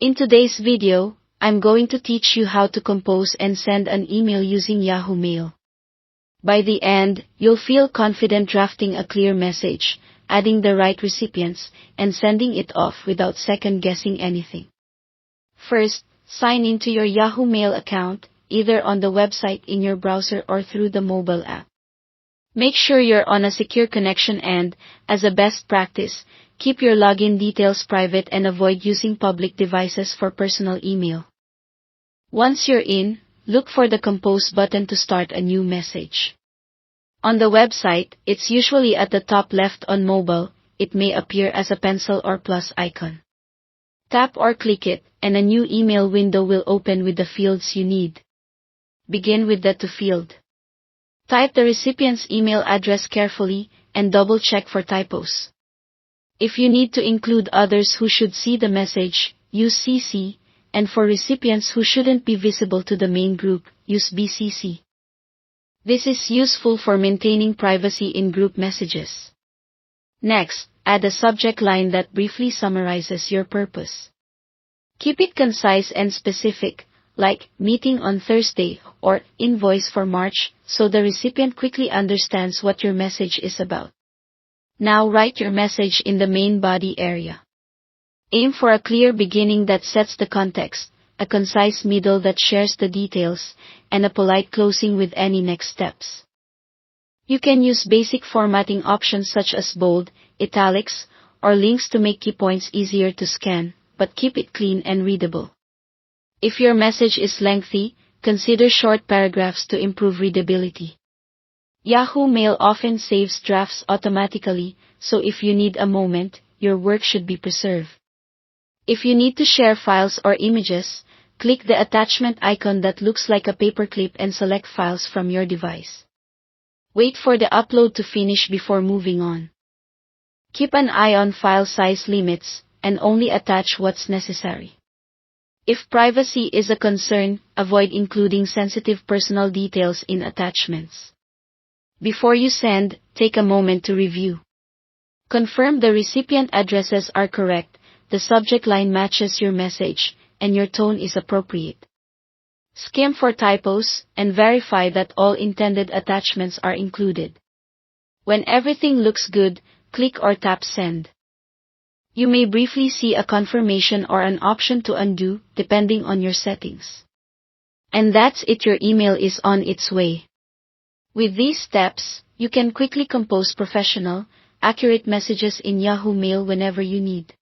In today's video, I'm going to teach you how to compose and send an email using Yahoo Mail. By the end, you'll feel confident drafting a clear message, adding the right recipients, and sending it off without second-guessing anything. First, sign into your Yahoo Mail account, either on the website in your browser or through the mobile app. Make sure you're on a secure connection and, as a best practice, keep your login details private and avoid using public devices for personal email. Once you're in, look for the Compose button to start a new message. On the website, it's usually at the top left. On mobile, it may appear as a pencil or plus icon. Tap or click it, and a new email window will open with the fields you need. Begin with the To field. Type the recipient's email address carefully, and double-check for typos. If you need to include others who should see the message, use CC, and for recipients who shouldn't be visible to the main group, use BCC. This is useful for maintaining privacy in group messages. Next, add a subject line that briefly summarizes your purpose. Keep it concise and specific, like "Meeting on Thursday" or "Invoice for March," so the recipient quickly understands what your message is about. Now write your message in the main body area. Aim for a clear beginning that sets the context, a concise middle that shares the details, and a polite closing with any next steps. You can use basic formatting options such as bold, italics, or links to make key points easier to scan, but keep it clean and readable. If your message is lengthy, consider short paragraphs to improve readability. Yahoo Mail often saves drafts automatically, so if you need a moment, your work should be preserved. If you need to share files or images, click the attachment icon that looks like a paperclip and select files from your device. Wait for the upload to finish before moving on. Keep an eye on file size limits, and only attach what's necessary. If privacy is a concern, avoid including sensitive personal details in attachments. Before you send, take a moment to review. Confirm the recipient addresses are correct, the subject line matches your message, and your tone is appropriate. Skim for typos, and verify that all intended attachments are included. When everything looks good, click or tap Send. You may briefly see a confirmation or an option to undo, depending on your settings. And that's it, your email is on its way. With these steps, you can quickly compose professional, accurate messages in Yahoo Mail whenever you need.